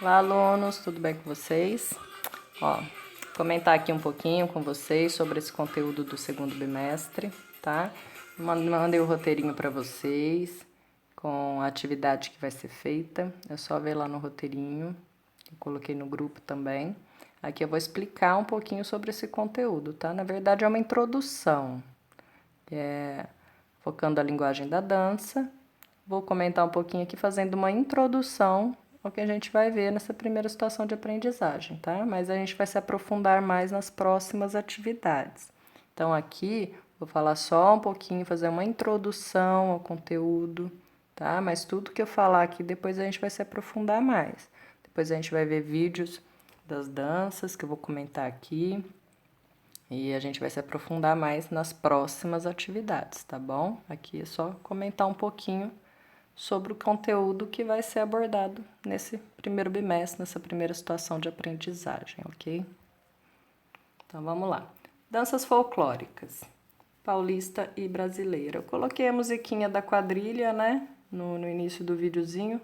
Olá, alunos, tudo bem com vocês? Ó, comentar aqui um pouquinho com vocês sobre esse conteúdo do segundo bimestre, tá? Mandei o roteirinho para vocês com a atividade que vai ser feita. É só ver lá no roteirinho. Eu coloquei no grupo também. Aqui eu vou explicar um pouquinho sobre esse conteúdo, tá? Na verdade, é uma introdução, focando a linguagem da dança. Vou comentar um pouquinho aqui fazendo uma introdução ao que a gente vai ver nessa primeira situação de aprendizagem, tá? Mas a gente vai se aprofundar mais nas próximas atividades. Então aqui vou falar só um pouquinho, fazer uma introdução ao conteúdo, tá? Mas tudo que eu falar aqui depois a gente vai se aprofundar mais. Depois a gente vai ver vídeos das danças que eu vou comentar aqui. E a gente vai se aprofundar mais nas próximas atividades, tá bom? Aqui é só comentar um pouquinho sobre o conteúdo que vai ser abordado nesse primeiro bimestre, nessa primeira situação de aprendizagem, ok? Então vamos lá. Danças folclóricas, paulista e brasileira. Eu coloquei a musiquinha da quadrilha, né, no início do videozinho,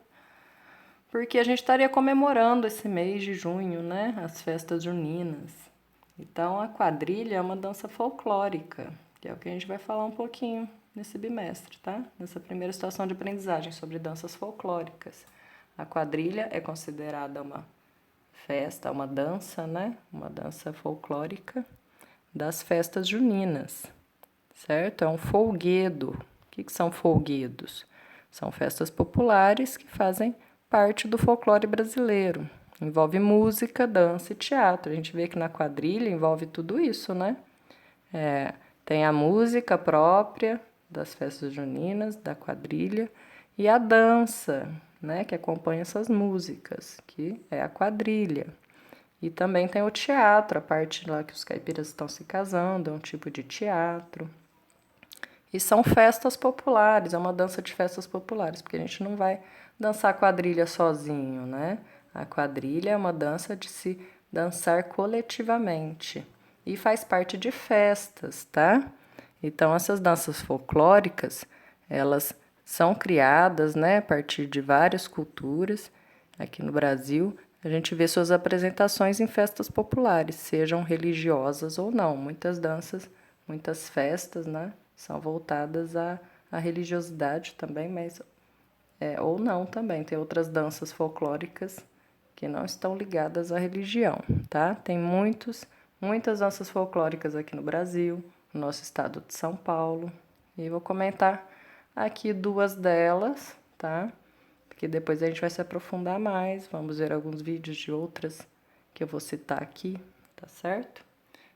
porque a gente estaria comemorando esse mês de junho, né, as festas juninas. Então a quadrilha é uma dança folclórica, que é o que a gente vai falar um pouquinho nesse bimestre, tá? Nessa primeira situação de aprendizagem sobre danças folclóricas. A quadrilha é considerada uma festa, uma dança, né? Uma dança folclórica das festas juninas, certo? É um folguedo. O que são folguedos? São festas populares que fazem parte do folclore brasileiro. Envolve música, dança e teatro. A gente vê que na quadrilha envolve tudo isso, né? Tem a música própria das festas juninas, da quadrilha, e a dança, né, que acompanha essas músicas, que é a quadrilha. E também tem o teatro, a parte lá que os caipiras estão se casando, é um tipo de teatro. E são festas populares, é uma dança de festas populares, porque a gente não vai dançar quadrilha sozinho, né? A quadrilha é uma dança de se dançar coletivamente e faz parte de festas, tá? Então, essas danças folclóricas, elas são criadas, né, a partir de várias culturas. Aqui no Brasil, a gente vê suas apresentações em festas populares, sejam religiosas ou não. Muitas danças, muitas festas, né, são voltadas à religiosidade também, mas ou não também. Tem outras danças folclóricas que não estão ligadas à religião, tá? Tem muitas danças folclóricas aqui no Brasil, no nosso estado de São Paulo. E vou comentar aqui duas delas, tá? Porque depois a gente vai se aprofundar mais, vamos ver alguns vídeos de outras que eu vou citar aqui, tá certo?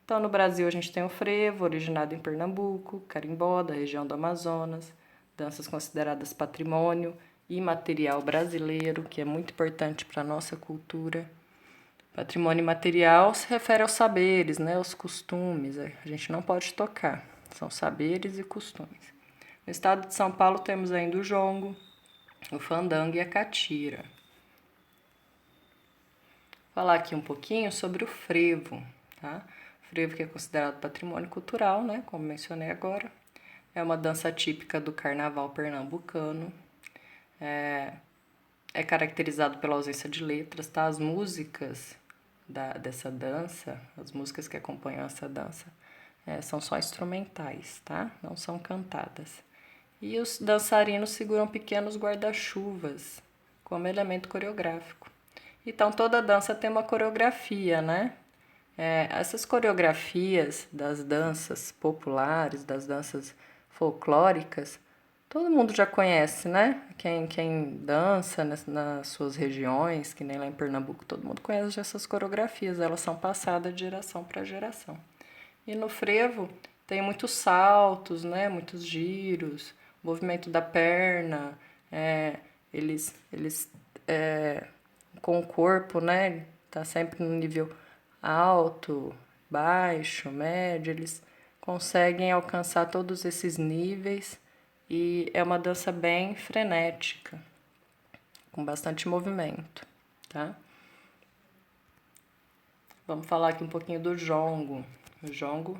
Então, no Brasil, a gente tem o frevo, originado em Pernambuco, carimbó, da região do Amazonas, danças consideradas patrimônio imaterial brasileiro, que é muito importante para a nossa cultura. Patrimônio imaterial se refere aos saberes, né, aos costumes, a gente não pode tocar, são saberes e costumes. No estado de São Paulo temos ainda o jongo, o fandango e a catira. Vou falar aqui um pouquinho sobre o frevo, tá? O frevo que é considerado patrimônio cultural, né, como mencionei agora, é uma dança típica do carnaval pernambucano. É caracterizado pela ausência de letras, tá? As músicas dessa dança, as músicas que acompanham essa dança, são só instrumentais, tá? Não são cantadas. E os dançarinos seguram pequenos guarda-chuvas como elemento coreográfico. Então, toda dança tem uma coreografia, né? Essas coreografias das danças populares, das danças folclóricas, todo mundo já conhece, né? Quem dança nas suas regiões, que nem lá em Pernambuco, todo mundo conhece essas coreografias, elas são passadas de geração para geração. E no frevo tem muitos saltos, né? Muitos giros, movimento da perna, eles com o corpo, né? Tá sempre no nível alto, baixo, médio, eles conseguem alcançar todos esses níveis e é uma dança bem frenética, com bastante movimento, tá? Vamos falar aqui um pouquinho do jongo. O jongo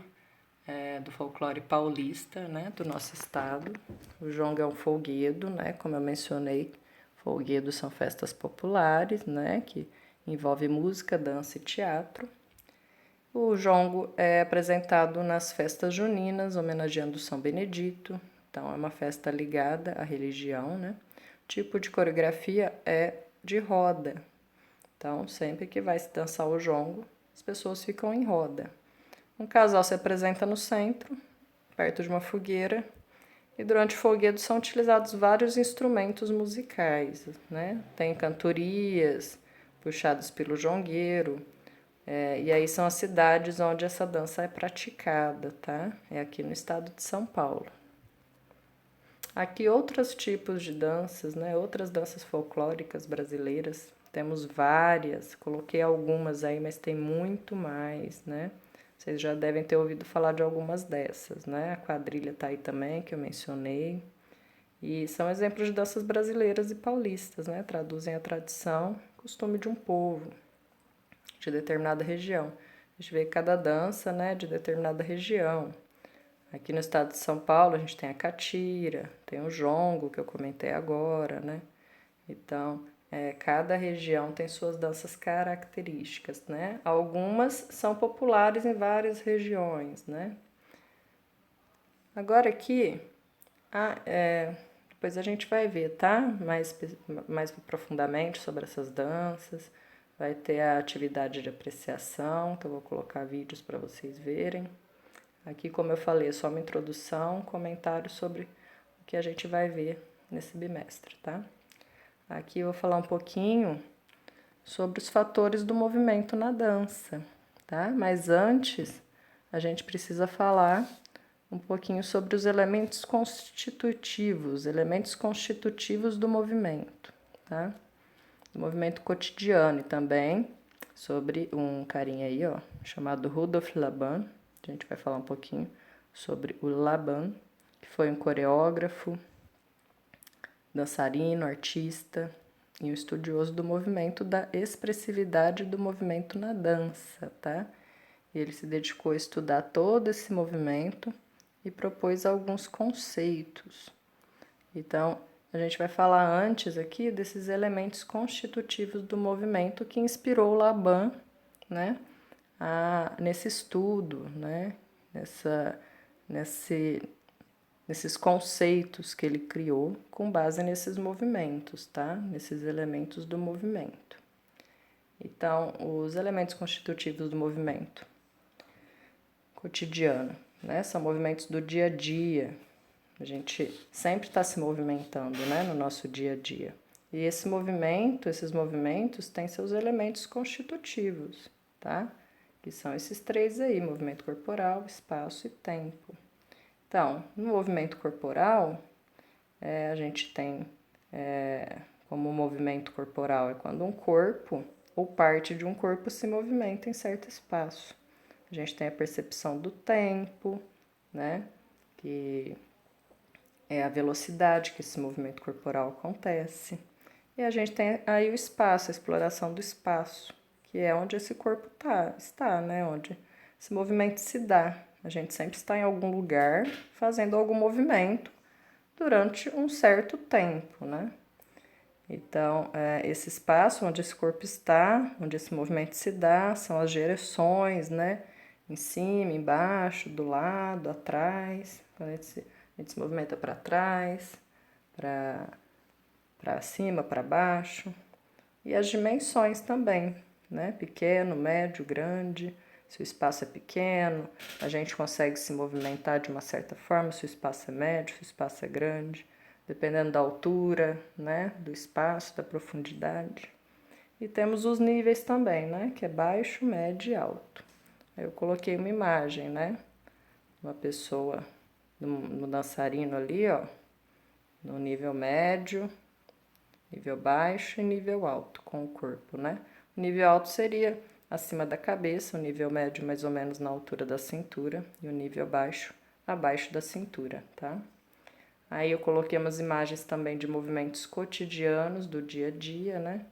é do folclore paulista, né, do nosso estado. O jongo é um folguedo, né, como eu mencionei. Folguedos são festas populares, né, que envolve música, dança e teatro. O jongo é apresentado nas festas juninas, homenageando São Benedito. Então, é uma festa ligada à religião, né? O tipo de coreografia é de roda. Então, sempre que vai se dançar o jongo, as pessoas ficam em roda. Um casal se apresenta no centro, perto de uma fogueira, e durante o folguedo são utilizados vários instrumentos musicais, né? Tem cantorias puxadas pelo jongueiro, e aí são as cidades onde essa dança é praticada, tá? É aqui no estado de São Paulo. Aqui outros tipos de danças, né? Outras danças folclóricas brasileiras. Temos várias, coloquei algumas aí, mas tem muito mais, né? Vocês já devem ter ouvido falar de algumas dessas, né? A quadrilha tá aí também, que eu mencionei. E são exemplos de danças brasileiras e paulistas, né? Traduzem a tradição, costume de um povo, de determinada região. A gente vê cada dança, né, de determinada região. Aqui no estado de São Paulo, a gente tem a catira, tem o jongo, que eu comentei agora, né? Então, cada região tem suas danças características, né? Algumas são populares em várias regiões, né? Agora aqui, depois a gente vai ver, tá? Mais profundamente sobre essas danças. Vai ter a atividade de apreciação, que eu vou colocar vídeos para vocês verem. Aqui, como eu falei, é só uma introdução, comentário sobre o que a gente vai ver nesse bimestre, tá? Aqui eu vou falar um pouquinho sobre os fatores do movimento na dança, tá? Mas antes, a gente precisa falar um pouquinho sobre os elementos constitutivos do movimento, tá? Do movimento cotidiano e também sobre um carinha aí, ó, chamado Rudolf Laban. A gente vai falar um pouquinho sobre o Laban, que foi um coreógrafo, dançarino, artista e um estudioso do movimento da expressividade do movimento na dança, tá? Ele se dedicou a estudar todo esse movimento e propôs alguns conceitos. Então, a gente vai falar antes aqui desses elementos constitutivos do movimento que inspirou o Laban, né, nesse estudo, né, nesses conceitos que ele criou com base nesses movimentos, tá? Nesses elementos do movimento. Então, os elementos constitutivos do movimento cotidiano, né? São movimentos do dia a dia. A gente sempre está se movimentando, né? No nosso dia a dia. E esses movimentos têm seus elementos constitutivos, tá? Que são esses três aí: movimento corporal, espaço e tempo. Então, no movimento corporal, a gente tem como movimento corporal é quando um corpo ou parte de um corpo se movimenta em certo espaço. A gente tem a percepção do tempo, né? Que é a velocidade que esse movimento corporal acontece. E a gente tem aí o espaço, a exploração do espaço, que é onde esse corpo está, né? Onde esse movimento se dá. A gente sempre está em algum lugar fazendo algum movimento durante um certo tempo, né? Então, esse espaço onde esse corpo está, onde esse movimento se dá, são as direções, né? Em cima, embaixo, do lado, atrás. Quando a gente se movimenta para trás, para cima, para baixo. E as dimensões também, né? Pequeno, médio, grande. Se o espaço é pequeno, a gente consegue se movimentar de uma certa forma. Se o espaço é médio, se o espaço é grande, dependendo da altura, né? Do espaço, da profundidade. E temos os níveis também, né? Que é baixo, médio e alto. Aí eu coloquei uma imagem, né? Uma pessoa, no dançarino ali, ó, no nível médio, nível baixo e nível alto com o corpo, né? O nível alto seria acima da cabeça, o nível médio mais ou menos na altura da cintura e o nível baixo abaixo da cintura, tá? Aí eu coloquei umas imagens também de movimentos cotidianos do dia a dia, né?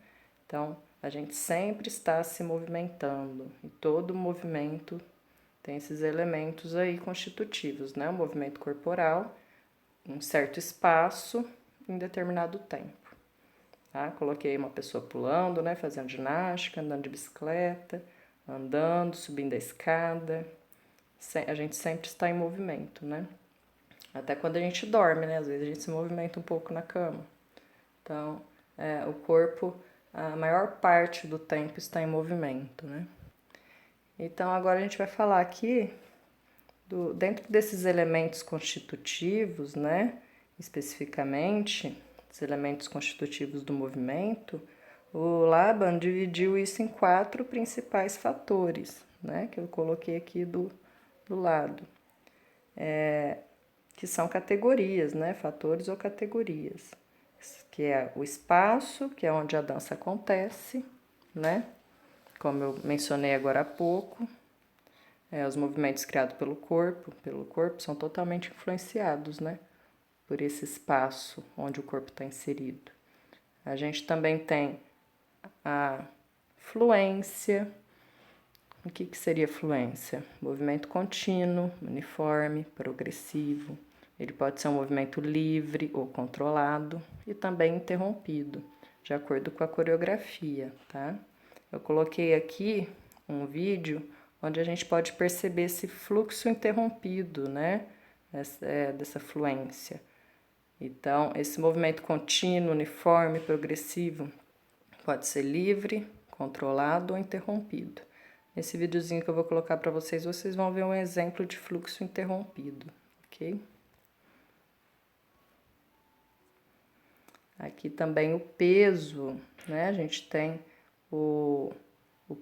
Então, a gente sempre está se movimentando e todo movimento tem esses elementos aí constitutivos, né? O movimento corporal, um certo espaço, em determinado tempo. tá? Coloquei uma pessoa pulando, né, fazendo ginástica, andando de bicicleta, andando, subindo a escada. A gente sempre está em movimento, né? Até quando a gente dorme, né? Às vezes a gente se movimenta um pouco na cama. Então, o corpo, a maior parte do tempo está em movimento, né? Então, agora a gente vai falar aqui, dentro desses elementos constitutivos, né? Especificamente, os elementos constitutivos do movimento, o Laban dividiu isso em 4 principais fatores, né? Que eu coloquei aqui do lado. Que são categorias, né? Fatores ou categorias. Que é o espaço, que é onde a dança acontece, né? Como eu mencionei agora há pouco, os movimentos criados pelo corpo são totalmente influenciados, né? Por esse espaço onde o corpo está inserido. A gente também tem a fluência. O que seria fluência? Movimento contínuo, uniforme, progressivo. Ele pode ser um movimento livre ou controlado e também interrompido, de acordo com a coreografia, tá? Eu coloquei aqui um vídeo onde a gente pode perceber esse fluxo interrompido, né? Dessa fluência. Então, esse movimento contínuo, uniforme, progressivo pode ser livre, controlado ou interrompido. Nesse videozinho que eu vou colocar para vocês, vocês vão ver um exemplo de fluxo interrompido, ok? Aqui também o peso, né? A gente tem o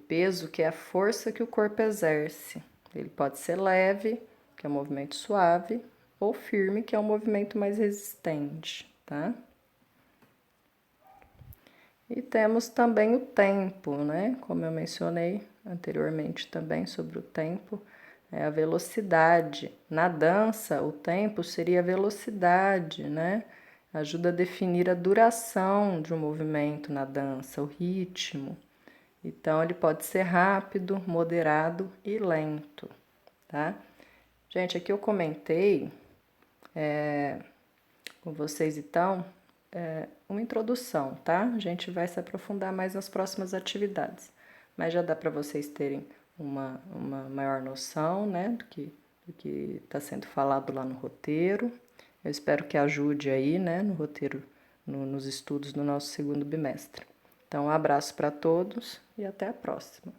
peso, que é a força que o corpo exerce. Ele pode ser leve, que é um movimento suave, ou firme, que é um movimento mais resistente, tá? E temos também o tempo, né? Como eu mencionei anteriormente também sobre o tempo, é a velocidade. Na dança, o tempo seria a velocidade, né? Ajuda a definir a duração de um movimento na dança, o ritmo. Então, ele pode ser rápido, moderado e lento, tá? Gente, aqui eu comentei com vocês, então, uma introdução, tá? A gente vai se aprofundar mais nas próximas atividades, mas já dá para vocês terem uma maior noção, né, do que está sendo falado lá no roteiro. Eu espero que ajude aí, né, no roteiro, nos estudos do nosso segundo bimestre. Então, um abraço para todos e até a próxima.